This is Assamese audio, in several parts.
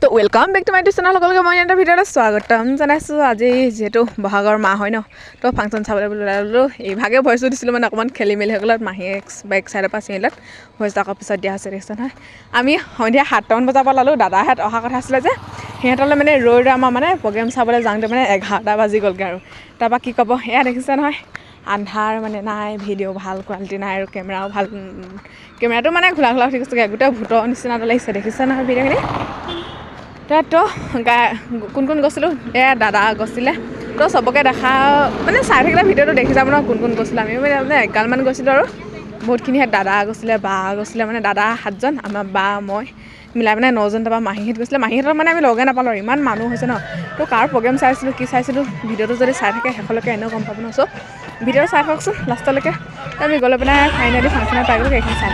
তো welcome back to my channel সকলোকে মই এটা ভিডিঅ'ত স্বাগতম জনাইছোঁ। আজি যিহেতু বহাগৰ মাহ হয় ন, তো ফাংচন চাবলৈ বুলি ওলাই ল'লোঁ। এইভাগে ভইচটো দিছিলোঁ মানে অকণমান খেলি মেলি হৈ গ'লত মাহীয়ে বাইক চাইডৰ পৰা চিঙিলত ভইচটো আকৌ পিছত দিয়া হৈছে দেখিছে নহয়। আমি সন্ধিয়া 7টামান বজাৰ পৰা ওলালোঁ। দাদাহঁত অহা কথা আছিলে যে সিহঁতলৈ মানে ৰৈ আমাৰ মানে প্ৰগ্ৰেম চাবলৈ যাওঁতে মানে 11টা বাজি গ'লগৈ আৰু তাৰপৰা কি ক'ব এয়া দেখিছে নহয়, আন্ধাৰ মানে নাই, ভিডিঅ' ভাল কোৱালিটি নাই আৰু কেমেৰাও ভাল, কেমেৰাটো মানে খোলা খোলা উঠি গৈছে, গোটেই ভূতৰ নিচিনা লাগিছে দেখিছে নহয় ভিডিঅ'খিনি। তো কোন কোন গৈছিলোঁ, এয়া দাদা গৈছিলে। তো চবকে দেখা মানে চাই থাকিলে ভিডিঅ'টো দেখি যাব ন কোন কোন গৈছিলে। আমি মানে এগালমান গৈছিলোঁ আৰু বহুতখিনি দাদা গৈছিলে, বা গৈছিলে, মানে দাদা 7জন, আমাৰ বা মই মিলাই মানে 9জন। তাৰপৰা মাহীহঁত গৈছিলে। মাহীহঁতৰ মানে আমি লগে নাপালোঁ আৰু ইমান মানুহ হৈছে ন। তো কাৰ প্ৰগ্ৰেম চাইছিলোঁ কি চাইছিলোঁ ভিডিঅ'টো যদি চাই থাকে শেষলৈকে এনেও গম পাব ন। চ' ভিডিঅ'টো চাই থাককচোন লাষ্টলৈকে। তো আমি গ'লে পেলাই ফাইনেলি ফাংচনত পাই গ'লোঁ। এইখন চাই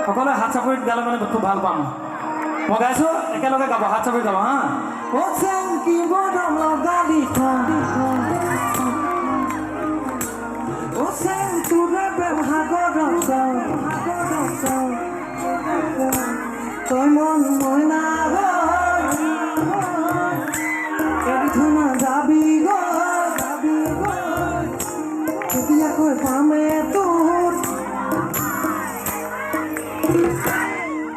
সকলে হাত চাপৰিত গালে মানে খুব ভাল পাম। মই গাইছোঁ একেলগে গাব, হাত চাপৰিত গাব হা। তই মন মই না যাবি কেতিয়াকৈ পামে তোৰ।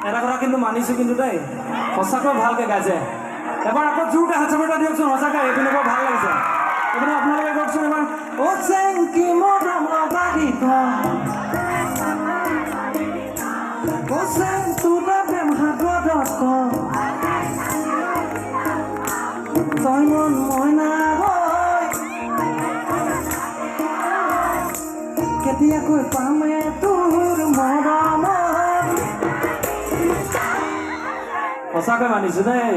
এটা কথা কিন্তু মানিছোঁ কিন্তু দেই, সঁচাকৈ ভালকৈ গাইছে। এবাৰ আকৌ জোৰকৈ হাত চাপৰি এটা দিয়কচোন, সঁচাকৈ এইপিনে বৰ ভাল লাগিছে। এইপিনে আপোনালোকে কওকচোন এবাৰ। চেংকি মৰম লগাই তোৰা প্ৰেম সাগৰত তই মন মইনা কেতিয়াকৈ পামে তোৰ মৰম। সঁচাকৈ মানিছোঁ দেই।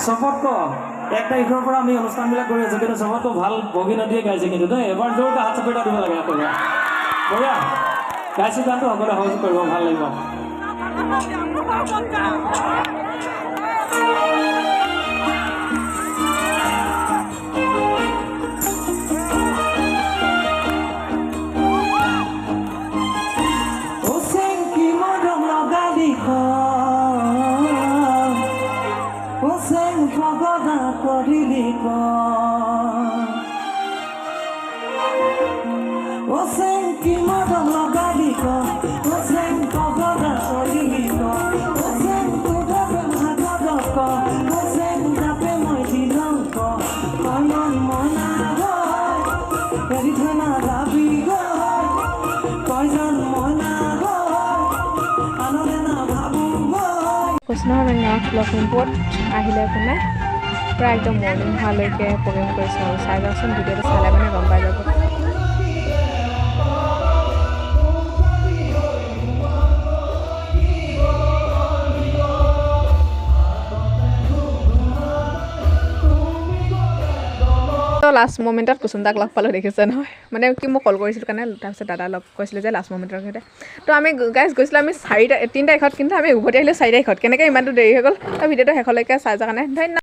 চবতকৈ 1 তাৰিখৰ পৰা আমি অনুষ্ঠানবিলাক কৰি আছোঁ, কিন্তু চবতকৈ ভাল বগী নদীয়ে গাইছে কিন্তু দেই। এবাৰ জোৰকৈ হাত চাপৰি এটা দিব লাগে আকৌ বঢ়িয়া গাইছোঁ। গানটো সকলোৱে সহযোগ কৰিব, ভাল লাগিব। চেংকি মৰম লগালি চেং ভগদা কৰিলি চেংকি মৰম লগালি চেং ভগদা কৰিলি চেং তোৰ এৰি থৈ নাযাবি গৈ তই যেন মই নাগৈ আনলে নাভাবো গৈ কৈছোঁ নহয় মানে লখিমপুৰত আহিলে কোনে প্ৰায় একদম মৰ্ণিং হোৱালৈকে প্ৰগ্ৰেম কৰিছোঁ আৰু চাই যাওকচোন ভিডিঅ'টো চালে মানে গম পাই যাব লাষ্ট মমেণ্টত কুচুমদাক লগ পালোঁ দেখিছে নহয় মানে কি মোক কল কৰিছিলোঁ কাৰণে তাৰপিছত দাদা লগ কৈছিলে যে লাষ্ট মমেণ্টৰ সৈতে তো আমি গাইজ গৈছিলোঁ আমি 3 তাৰিখত কিন্তু আমি উভতি আহিলোঁ 4 তাৰিখত কেনেকৈ ইমানটো দেৰি হৈ গ'ল তো ভিডিঅ'টো শেষলৈকে চাই যোৱাৰ কাৰণে ধন্যবাদ